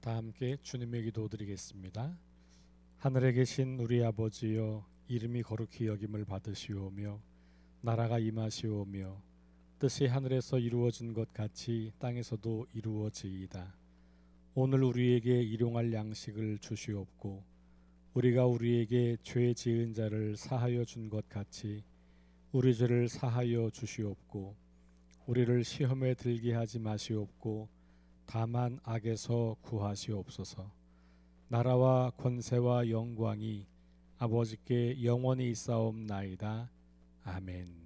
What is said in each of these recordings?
다 함께 주님의 기도 드리겠습니다. 하늘에 계신 우리 아버지여, 이름이 거룩히 여김을 받으시오며 나라가 임하시오며 뜻이 하늘에서 이루어진 것 같이 땅에서도 이루어지이다. 오늘 우리에게 일용할 양식을 주시옵고 우리가 우리에게 죄 지은 자를 사하여 준 것 같이 우리 죄를 사하여 주시옵고 우리를 시험에 들게 하지 마시옵고 다만 악에서 구하시옵소서. 나라와 권세와 영광이 아버지께 영원히 있사옵나이다. 아멘.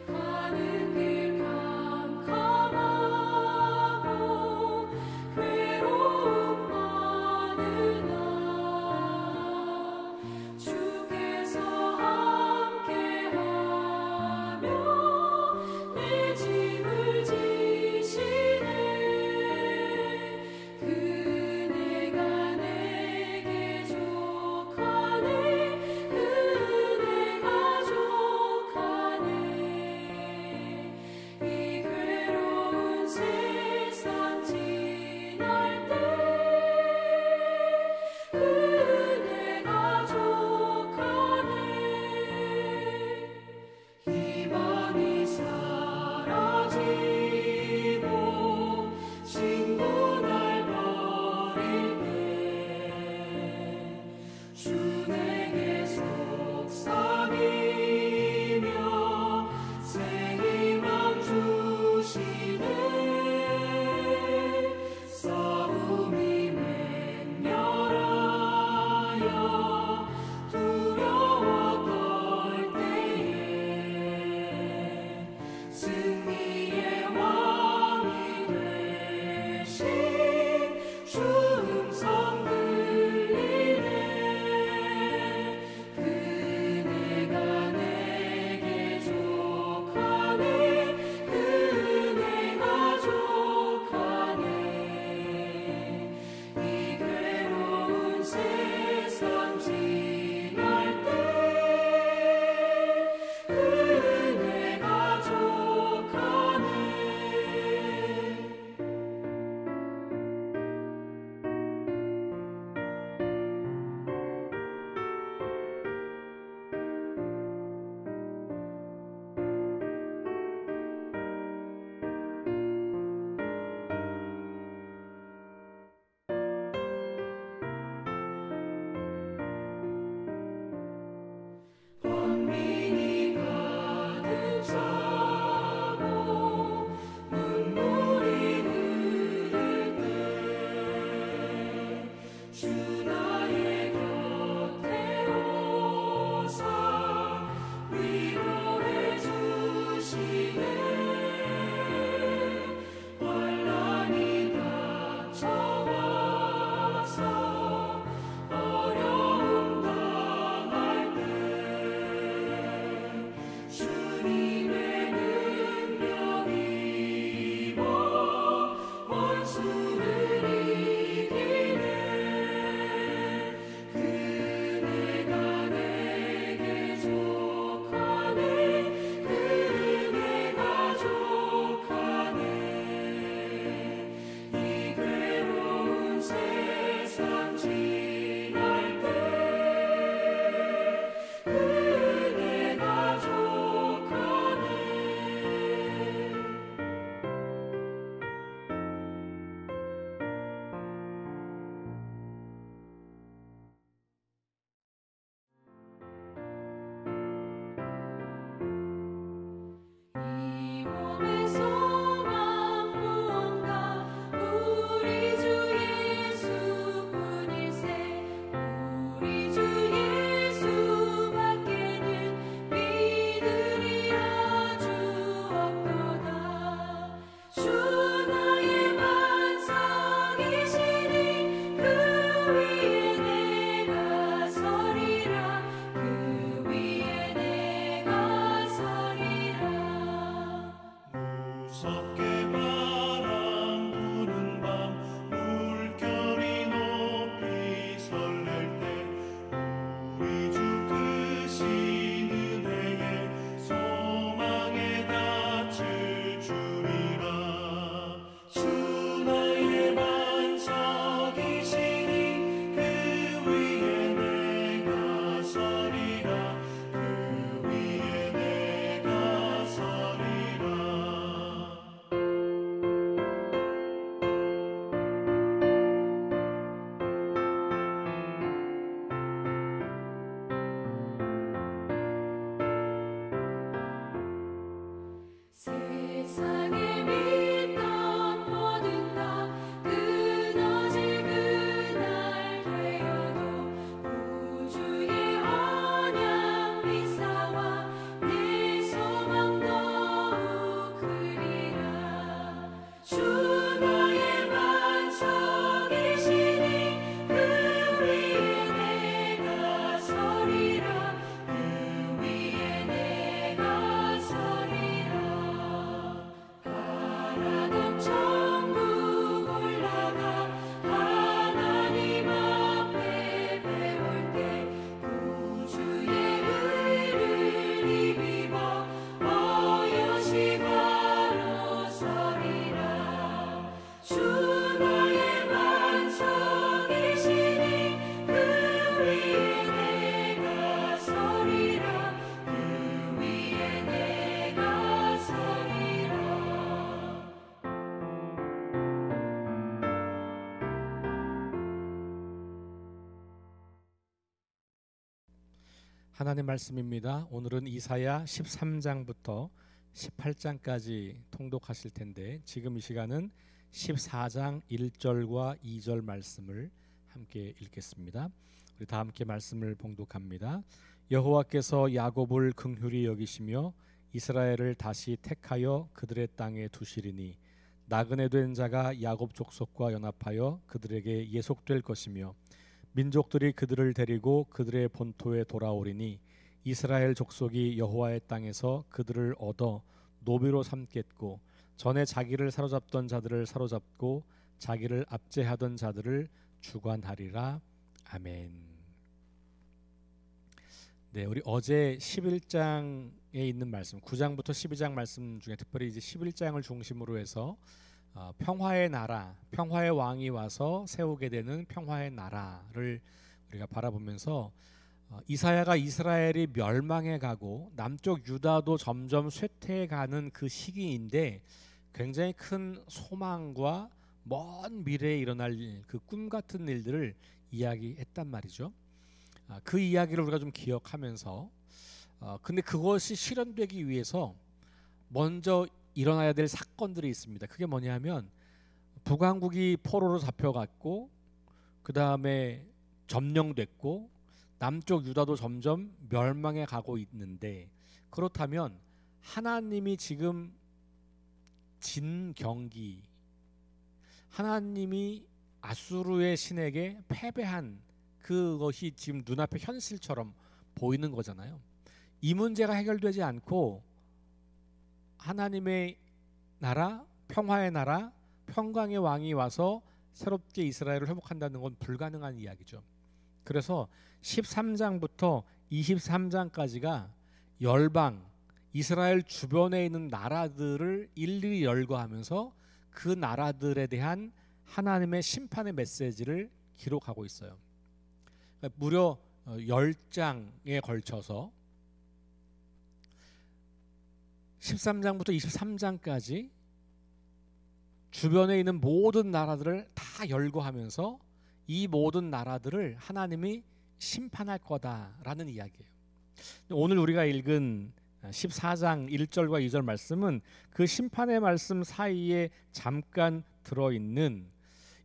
가는 길 하나님 말씀입니다. 오늘은 이사야 13장부터 18장까지 통독하실 텐데 지금 이 시간은 14장 1절과 2절 말씀을 함께 읽겠습니다. 우리 다 함께 말씀을 봉독합니다. 여호와께서 야곱을 긍휼히 여기시며 이스라엘을 다시 택하여 그들의 땅에 두시리니 나그네 된 자가 야곱 족속과 연합하여 그들에게 예속될 것이며 민족들이 그들을 데리고 그들의 본토에 돌아오리니 이스라엘 족속이 여호와의 땅에서 그들을 얻어 노비로 삼겠고 전에 자기를 사로잡던 자들을 사로잡고 자기를 압제하던 자들을 주관하리라. 아멘. 네, 우리 어제 11장에 있는 말씀, 9장부터 12장 말씀 중에 특별히 이제 11장을 중심으로 해서 평화의 나라, 평화의 왕이 와서 세우게 되는 평화의 나라를 우리가 바라보면서 이사야가 이스라엘이 멸망해 가고 남쪽 유다도 점점 쇠퇴해가는 그 시기인데 굉장히 큰 소망과 먼 미래에 일어날 그 꿈 같은 일들을 이야기했단 말이죠. 그 이야기를 우리가 좀 기억하면서 근데 그것이 실현되기 위해서 먼저 일어나야 될 사건들이 있습니다. 그게 뭐냐면 북왕국이 포로로 잡혀갔고 그 다음에 점령됐고 남쪽 유다도 점점 멸망해 가고 있는데 그렇다면 하나님이 지금 진 경기, 하나님이 아수르의 신에게 패배한 그것이 지금 눈앞에 현실처럼 보이는 거잖아요. 이 문제가 해결되지 않고 하나님의 나라, 평화의 나라, 평강의 왕이 와서 새롭게 이스라엘을 회복한다는 건 불가능한 이야기죠. 그래서 13장부터 23장까지가 열방, 이스라엘 주변에 있는 나라들을 일일이 열거하면서 그 나라들에 대한 하나님의 심판의 메시지를 기록하고 있어요. 무려 10장에 걸쳐서 13장부터 23장까지 주변에 있는 모든 나라들을 다 열거하면서 이 모든 나라들을 하나님이 심판할 거다라는 이야기예요. 오늘 우리가 읽은 14장 1절과 2절 말씀은 그 심판의 말씀 사이에 잠깐 들어있는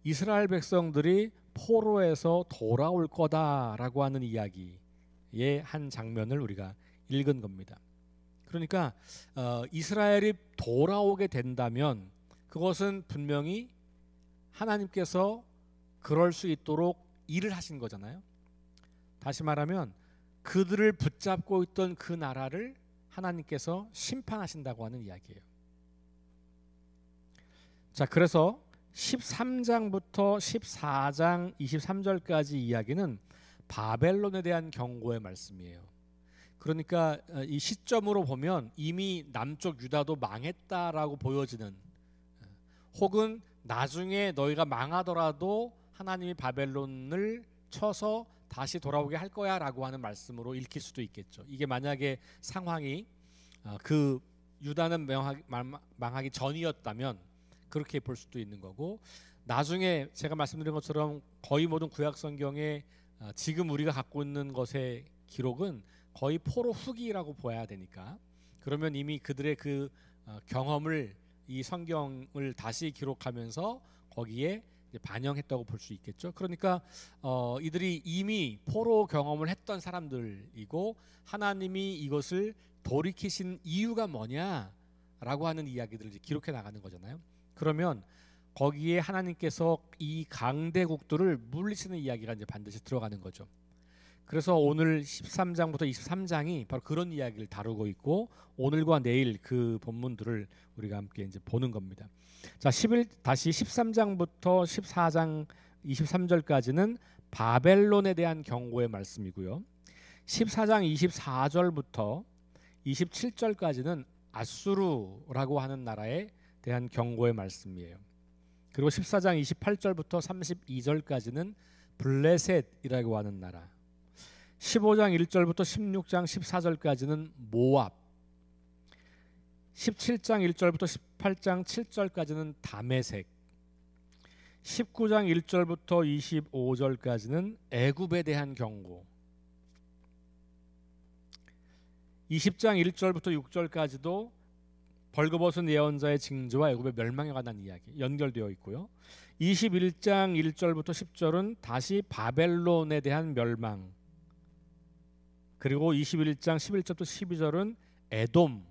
이스라엘 백성들이 포로에서 돌아올 거다라고 하는 이야기의 한 장면을 우리가 읽은 겁니다. 그러니까 이스라엘이 돌아오게 된다면 그것은 분명히 하나님께서 그럴 수 있도록 일을 하신 거잖아요. 다시 말하면 그들을 붙잡고 있던 그 나라를 하나님께서 심판하신다고 하는 이야기예요. 자, 그래서 13장부터 14장 23절까지 이야기는 바벨론에 대한 경고의 말씀이에요. 그러니까 이 시점으로 보면 이미 남쪽 유다도 망했다라고 보여지는, 혹은 나중에 너희가 망하더라도 하나님이 바벨론을 쳐서 다시 돌아오게 할 거야 라고 하는 말씀으로 읽힐 수도 있겠죠. 이게 만약에 상황이 그 유다는 망하기 전이었다면 그렇게 볼 수도 있는 거고, 나중에 제가 말씀드린 것처럼 거의 모든 구약 성경에 지금 우리가 갖고 있는 것의 기록은 거의 포로 후기라고 봐야 되니까, 그러면 이미 그들의 그 경험을 이 성경을 다시 기록하면서 거기에 반영했다고 볼 수 있겠죠. 그러니까 이들이 이미 포로 경험을 했던 사람들이고 하나님이 이것을 돌이키신 이유가 뭐냐라고 하는 이야기들을 기록해 나가는 거잖아요. 그러면 거기에 하나님께서 이 강대국들을 물리치는 이야기가 이제 반드시 들어가는 거죠. 그래서 오늘 13장부터 23장이 바로 그런 이야기를 다루고 있고, 오늘과 내일 그 본문들을 우리가 함께 이제 보는 겁니다. 자, 다시 13장부터 14장 23절까지는 바벨론에 대한 경고의 말씀이고요. 14장 24절부터 27절까지는 아수르라고 하는 나라에 대한 경고의 말씀이에요. 그리고 14장 28절부터 32절까지는 블레셋이라고 하는 나라, 15장 1절부터 16장 14절까지는 모압, 17장 1절부터 18장 7절까지는 다메섹, 19장 1절부터 25절까지는 애굽에 대한 경고, 20장 1절부터 6절까지도 벌거벗은 예언자의 징조와 애굽의 멸망에 관한 이야기 연결되어 있고요. 21장 1절부터 10절은 다시 바벨론에 대한 멸망, 그리고 21장 11절부터 12절은 에돔,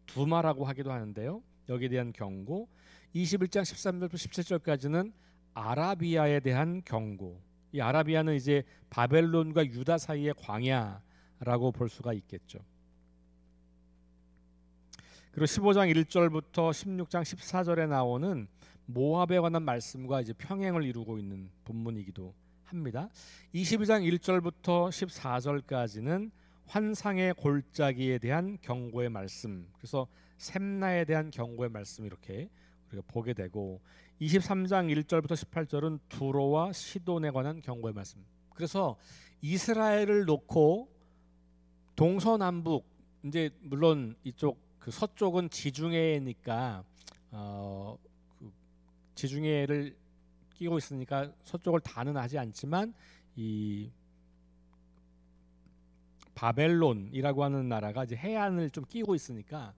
두마라고 하기도 하는데요, 여기에 대한 경고, 21장 13절부터 17절까지는 아라비아에 대한 경고. 이 아라비아는 이제 바벨론과 유다 사이의 광야라고 볼 수가 있겠죠. 그리고 15장 1절부터 16장 14절에 나오는 모압에 관한 말씀과 이제 평행을 이루고 있는 본문이기도 합니다. 22장 1절부터 14절까지는 환상의 골짜기에 대한 경고의 말씀, 그래서 샘나에 대한 경고의 말씀, 이렇게 우리가 보게 되고, 23장 1절부터 18절은 두로와 시돈에 관한 경고의 말씀. 그래서 이스라엘을 놓고 동서남북, 이제 물론 이쪽 그 서쪽은 지중해니까 그 지중해를 끼고 있으니까 서쪽을 다는 하지 않지만, 이 바벨론이라고 하는 나라가 이제 해안을 좀 끼고 있으니까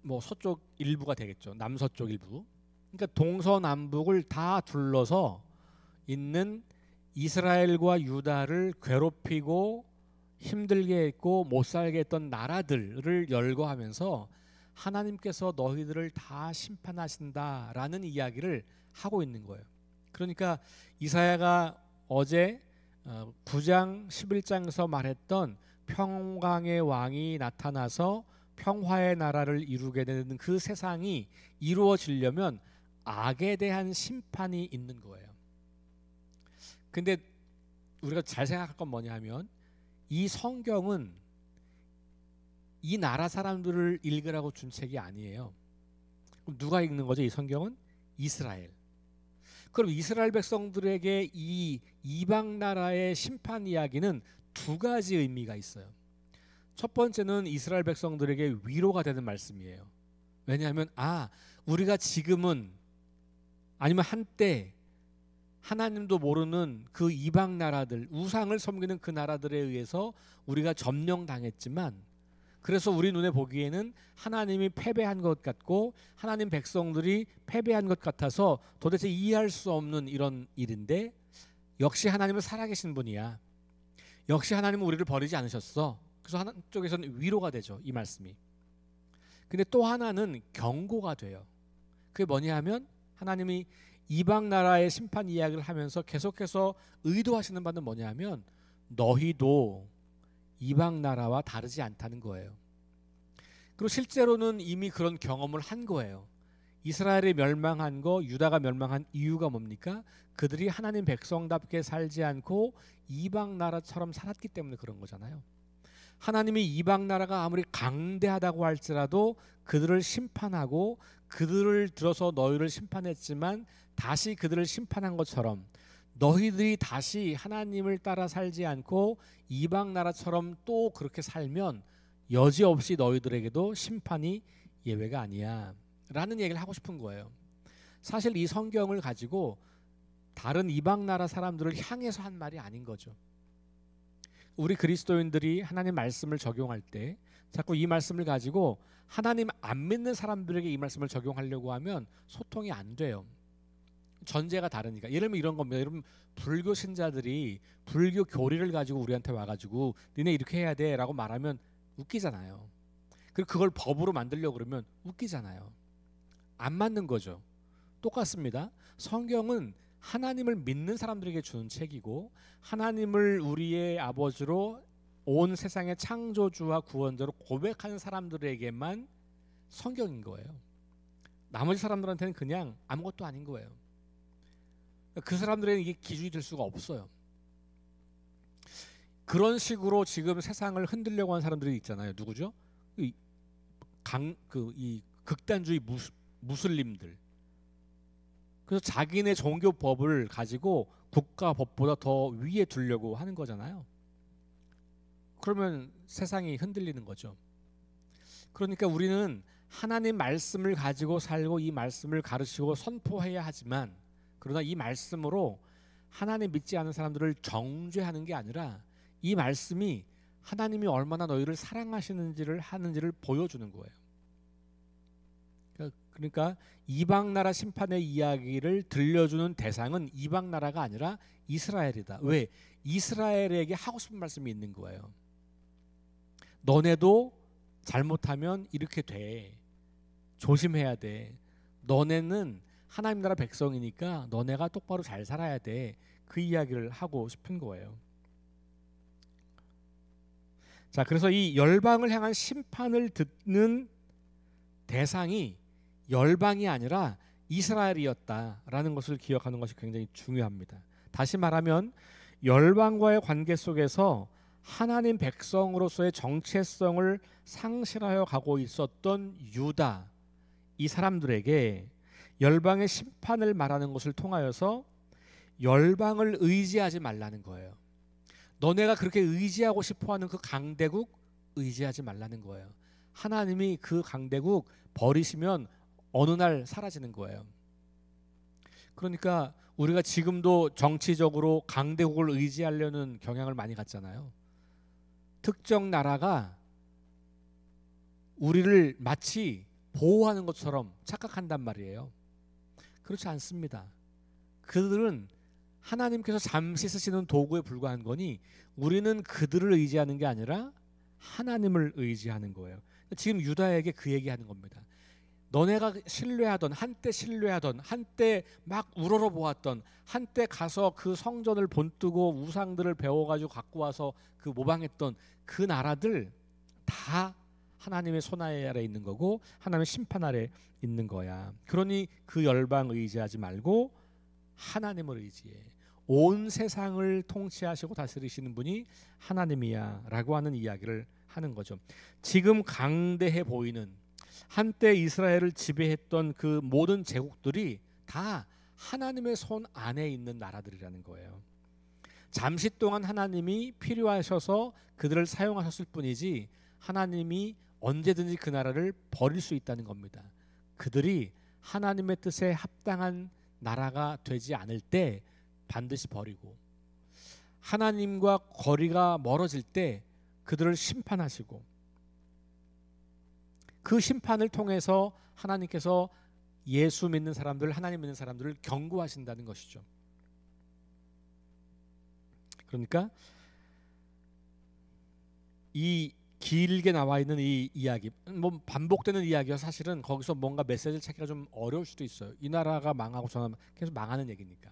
뭐 서쪽 일부가 되겠죠. 남서쪽 일부. 그러니까 동서남북을 다 둘러서 있는 이스라엘과 유다를 괴롭히고 힘들게 했고 못 살게 했던 나라들을 열거하면서 하나님께서 너희들을 다 심판하신다라는 이야기를 하고 있는 거예요. 그러니까 이사야가 어제 9장 11장에서 말했던 평강의 왕이 나타나서 평화의 나라를 이루게 되는 그 세상이 이루어지려면 악에 대한 심판이 있는 거예요. 근데 우리가 잘 생각할 건 뭐냐 하면, 이 성경은 이 나라 사람들을 읽으라고 준 책이 아니에요. 그럼 누가 읽는 거죠? 이 성경은 이스라엘. 그럼 이스라엘 백성들에게 이 이방 나라의 심판 이야기는 두 가지 의미가 있어요. 첫 번째는 이스라엘 백성들에게 위로가 되는 말씀이에요. 왜냐하면 우리가 지금은, 아니면 한때 하나님도 모르는 그 이방 나라들, 우상을 섬기는 그 나라들에 의해서 우리가 점령당했지만, 그래서 우리 눈에 보기에는 하나님이 패배한 것 같고 하나님 백성들이 패배한 것 같아서 도대체 이해할 수 없는 이런 일인데, 역시 하나님은 살아계신 분이야. 역시 하나님은 우리를 버리지 않으셨어. 그래서 한쪽에서는 위로가 되죠, 이 말씀이. 근데 또 하나는 경고가 돼요. 그게 뭐냐 하면, 하나님이 이방 나라의 심판 이야기를 하면서 계속해서 의도하시는 바는 뭐냐 하면, 너희도 이방 나라와 다르지 않다는 거예요. 그리고 실제로는 이미 그런 경험을 한 거예요. 이스라엘이 멸망한 거, 유다가 멸망한 이유가 뭡니까? 그들이 하나님 백성답게 살지 않고 이방 나라처럼 살았기 때문에 그런 거잖아요. 하나님이 이방 나라가 아무리 강대하다고 할지라도 그들을 심판하고 그들을 들어서 너희를 심판했지만 다시 그들을 심판한 것처럼 너희들이 다시 하나님을 따라 살지 않고 이방 나라처럼 또 그렇게 살면 여지없이 너희들에게도 심판이 예외가 아니야 라는 얘기를 하고 싶은 거예요. 사실 이 성경을 가지고 다른 이방 나라 사람들을 향해서 한 말이 아닌 거죠. 우리 그리스도인들이 하나님 말씀을 적용할 때 자꾸 이 말씀을 가지고 하나님 안 믿는 사람들에게 이 말씀을 적용하려고 하면 소통이 안 돼요. 전제가 다르니까. 예를 들면 이런 겁니다. 여러분, 불교 신자들이 불교 교리를 가지고 우리한테 와가지고 니네 이렇게 해야 돼 라고 말하면 웃기잖아요. 그리고 그걸 법으로 만들려고 그러면 웃기잖아요. 안 맞는 거죠. 똑같습니다. 성경은 하나님을 믿는 사람들에게 주는 책이고 하나님을 우리의 아버지로 온 세상의 창조주와 구원자로 고백하는 사람들에게만 성경인 거예요. 나머지 사람들한테는 그냥 아무것도 아닌 거예요. 그 사람들에게는 이게 기준이 될 수가 없어요. 그런 식으로 지금 세상을 흔들려고 하는 사람들이 있잖아요. 누구죠? 이 극단주의 무슬림들. 그래서 자기네 종교법을 가지고 국가법보다 더 위에 두려고 하는 거잖아요. 그러면 세상이 흔들리는 거죠. 그러니까 우리는 하나님 말씀을 가지고 살고 이 말씀을 가르치고 선포해야 하지만 그러나 이 말씀으로 하나님 믿지 않는 사람들을 정죄하는 게 아니라 이 말씀이 하나님이 얼마나 너희를 사랑하시는지를 보여주는 거예요. 그러니까 이방 나라 심판의 이야기를 들려주는 대상은 이방 나라가 아니라 이스라엘이다. 왜? 이스라엘에게 하고 싶은 말씀이 있는 거예요. 너네도 잘못하면 이렇게 돼. 조심해야 돼. 너네는 하나님 나라 백성이니까 너네가 똑바로 잘 살아야 돼. 그 이야기를 하고 싶은 거예요. 자, 그래서 이 열방을 향한 심판을 듣는 대상이 열방이 아니라 이스라엘이었다라는 것을 기억하는 것이 굉장히 중요합니다. 다시 말하면 열방과의 관계 속에서 하나님 백성으로서의 정체성을 상실하여 가고 있었던 유다, 이 사람들에게 열방의 심판을 말하는 것을 통하여서 열방을 의지하지 말라는 거예요. 너네가 그렇게 의지하고 싶어하는 그 강대국 의지하지 말라는 거예요. 하나님이 그 강대국 버리시면 어느 날 사라지는 거예요. 그러니까 우리가 지금도 정치적으로 강대국을 의지하려는 경향을 많이 갖잖아요. 특정 나라가 우리를 마치 보호하는 것처럼 착각한단 말이에요. 그렇지 않습니다. 그들은 하나님께서 잠시 쓰시는 도구에 불과한 거니 우리는 그들을 의지하는 게 아니라 하나님을 의지하는 거예요. 지금 유다에게 그 얘기하는 겁니다. 너네가 신뢰하던 한때 막 우러러보았던 한때 가서 그 성전을 본뜨고 우상들을 배워가지고 갖고 와서 그 모방했던 그 나라들 다 하나님의 손아래 아래 있는 거고 하나님의 심판 아래 있는 거야. 그러니 그 열방 의지하지 말고 하나님을 의지해. 온 세상을 통치하시고 다스리시는 분이 하나님이야 라고 하는 이야기를 하는 거죠. 지금 강대해 보이는 한때 이스라엘을 지배했던 그 모든 제국들이 다 하나님의 손 안에 있는 나라들이라는 거예요. 잠시 동안 하나님이 필요하셔서 그들을 사용하셨을 뿐이지 하나님이 언제든지 그 나라를 버릴 수 있다는 겁니다. 그들이 하나님의 뜻에 합당한 나라가 되지 않을 때 반드시 버리고 하나님과 거리가 멀어질 때 그들을 심판하시고 그 심판을 통해서 하나님께서 예수 믿는 사람들, 하나님 믿는 사람들을 경고하신다는 것이죠. 그러니까 이 길게 나와 있는 이 이야기, 뭐 반복되는 이야기여서 사실은 거기서 뭔가 메시지를 찾기가 좀 어려울 수도 있어요. 이 나라가 망하고 저 나라 계속 망하는 얘기니까.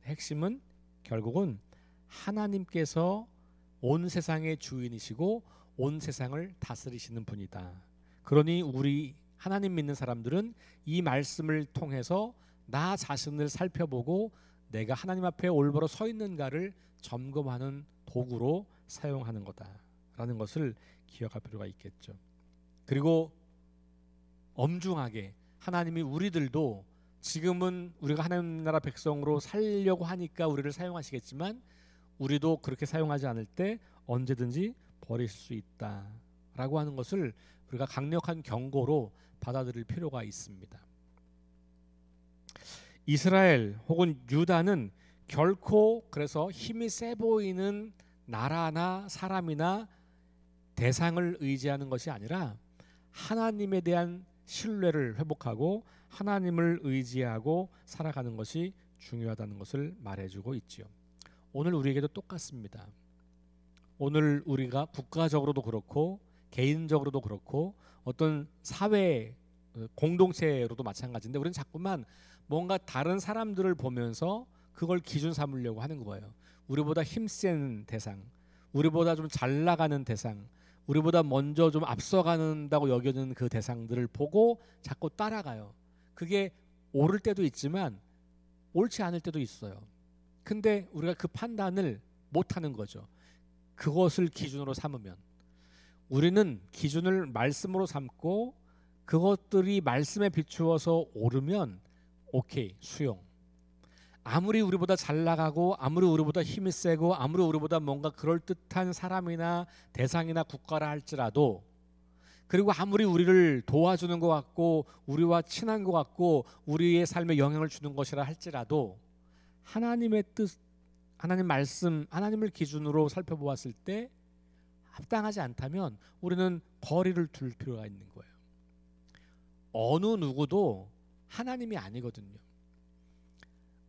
핵심은 결국은 하나님께서 온 세상의 주인이시고 온 세상을 다스리시는 분이다. 그러니 우리 하나님 믿는 사람들은 이 말씀을 통해서 나 자신을 살펴보고 내가 하나님 앞에 올바로 서 있는가를 점검하는 도구로 사용하는 거다라는 것을 기억할 필요가 있겠죠. 그리고 엄중하게 하나님이 우리들도 지금은 우리가 하나님 나라 백성으로 살려고 하니까 우리를 사용하시겠지만 우리도 그렇게 사용하지 않을 때 언제든지 버릴 수 있다라고 하는 것을 우리가 강력한 경고로 받아들일 필요가 있습니다. 이스라엘 혹은 유다는 결코 그래서 힘이 세 보이는 나라나 사람이나 대상을 의지하는 것이 아니라 하나님에 대한 신뢰를 회복하고 하나님을 의지하고 살아가는 것이 중요하다는 것을 말해주고 있지요. 오늘 우리에게도 똑같습니다. 오늘 우리가 국가적으로도 그렇고 개인적으로도 그렇고 어떤 사회 공동체로도 마찬가지인데 우리는 자꾸만 뭔가 다른 사람들을 보면서 그걸 기준 삼으려고 하는 거예요. 우리보다 힘센 대상, 우리보다 좀 잘 나가는 대상, 우리보다 먼저 좀 앞서간다고 여겨지는 그 대상들을 보고 자꾸 따라가요. 그게 옳을 때도 있지만 옳지 않을 때도 있어요. 근데 우리가 그 판단을 못하는 거죠. 그것을 기준으로 삼으면 우리는 기준을 말씀으로 삼고 그것들이 말씀에 비추어서 옳으면 오케이, 수용. 아무리 우리보다 잘 나가고 아무리 우리보다 힘이 세고 아무리 우리보다 뭔가 그럴듯한 사람이나 대상이나 국가라 할지라도 그리고 아무리 우리를 도와주는 것 같고 우리와 친한 것 같고 우리의 삶에 영향을 주는 것이라 할지라도 하나님의 뜻, 하나님 말씀, 하나님을 기준으로 살펴보았을 때 합당하지 않다면 우리는 거리를 둘 필요가 있는 거예요. 어느 누구도 하나님이 아니거든요.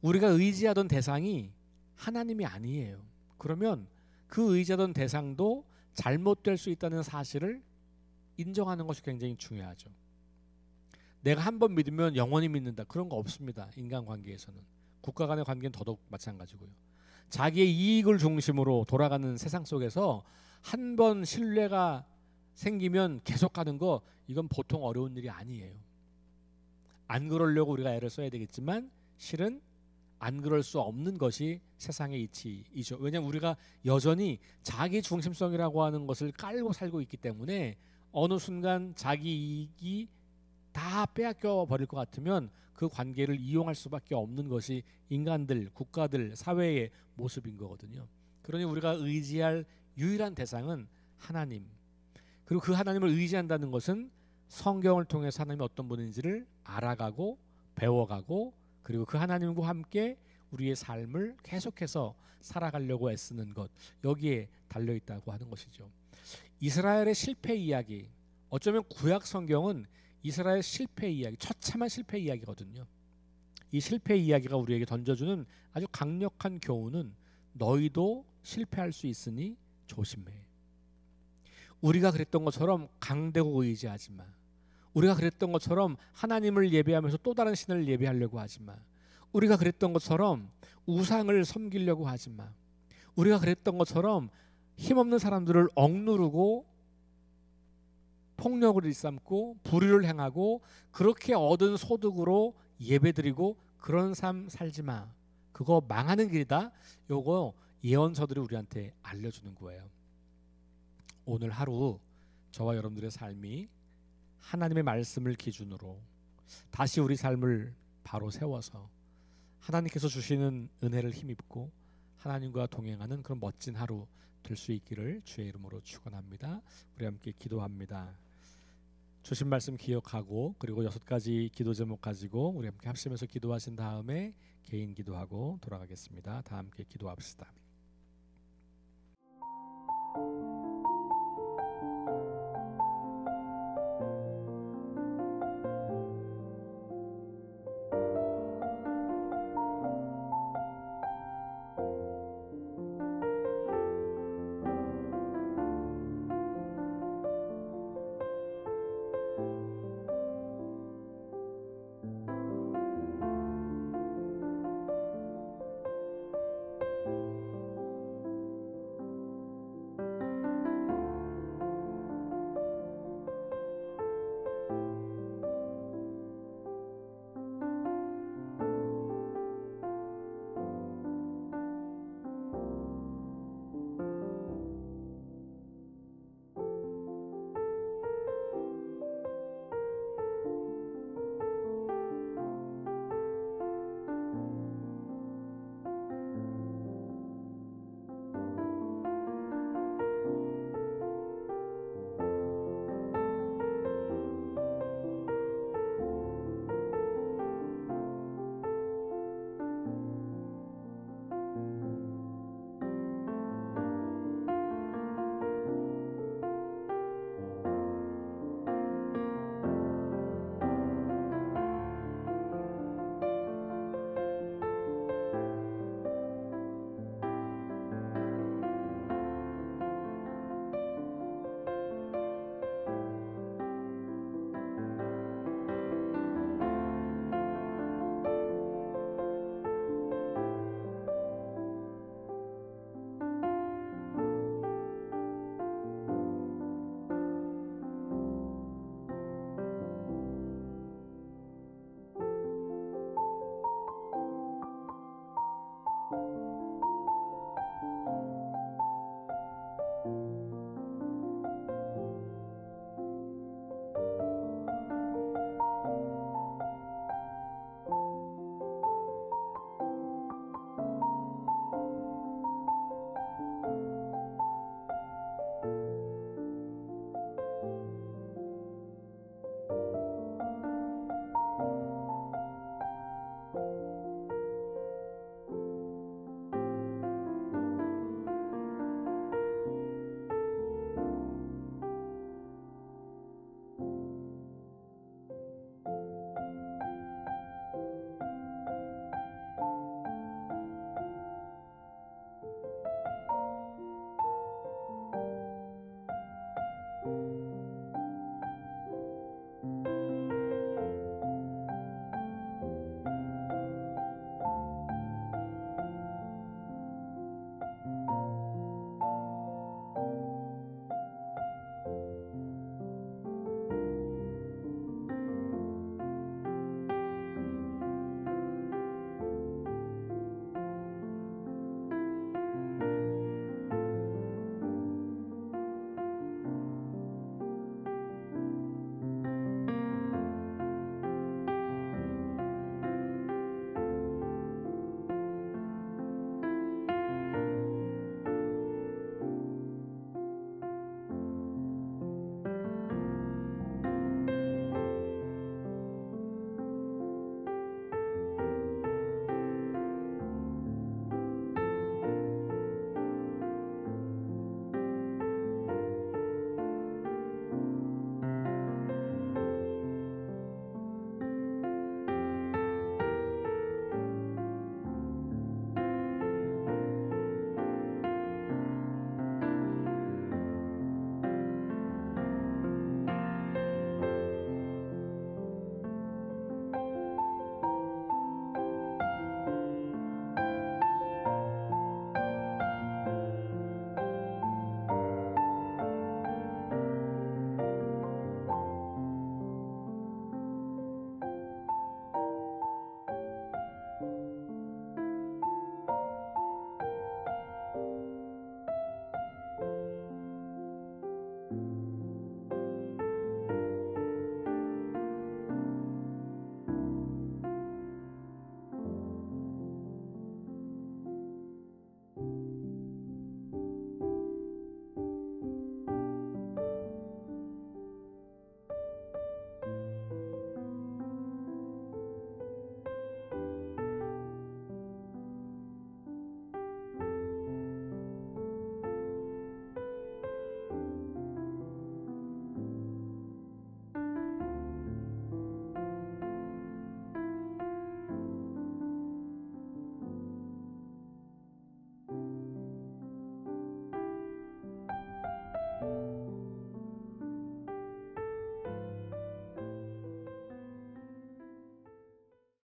우리가 의지하던 대상이 하나님이 아니에요. 그러면 그 의지하던 대상도 잘못될 수 있다는 사실을 인정하는 것이 굉장히 중요하죠. 내가 한 번 믿으면 영원히 믿는다. 그런 거 없습니다. 인간관계에서는. 국가 간의 관계는 더더욱 마찬가지고요. 자기의 이익을 중심으로 돌아가는 세상 속에서 한 번 신뢰가 생기면 계속 가는 거 이건 보통 어려운 일이 아니에요. 안 그러려고 우리가 애를 써야 되겠지만 실은 안 그럴 수 없는 것이 세상의 이치이죠. 왜냐하면 우리가 여전히 자기 중심성이라고 하는 것을 깔고 살고 있기 때문에 어느 순간 자기 이익이 다 빼앗겨 버릴 것 같으면 그 관계를 이용할 수밖에 없는 것이 인간들, 국가들, 사회의 모습인 거거든요. 그러니 우리가 의지할 유일한 대상은 하나님. 그리고 그 하나님을 의지한다는 것은 성경을 통해서 하나님이 어떤 분인지를 알아가고 배워가고 그리고 그 하나님과 함께 우리의 삶을 계속해서 살아가려고 애쓰는 것, 여기에 달려있다고 하는 것이죠. 이스라엘의 실패 이야기, 어쩌면 구약 성경은 이스라엘 실패 이야기, 처참한 실패 이야기거든요. 이 실패 이야기가 우리에게 던져주는 아주 강력한 교훈은 너희도 실패할 수 있으니 조심해. 우리가 그랬던 것처럼 강대고 의지하지 마. 우리가 그랬던 것처럼 하나님을 예배하면서 또 다른 신을 예배하려고 하지 마. 우리가 그랬던 것처럼 우상을 섬기려고 하지 마. 우리가 그랬던 것처럼 힘없는 사람들을 억누르고 폭력을 일삼고 불의를 행하고 그렇게 얻은 소득으로 예배드리고 그런 삶 살지 마. 그거 망하는 길이다. 요거 예언서들이 우리한테 알려주는 거예요. 오늘 하루 저와 여러분들의 삶이 하나님의 말씀을 기준으로 다시 우리 삶을 바로 세워서 하나님께서 주시는 은혜를 힘입고 하나님과 동행하는 그런 멋진 하루 될 수 있기를 주의 이름으로 축원합니다. 우리 함께 기도합니다. 주신 말씀 기억하고 그리고 6가지 기도 제목 가지고 우리 함께 합심해서 기도하신 다음에 개인 기도하고 돌아가겠습니다. 다 함께 기도합시다.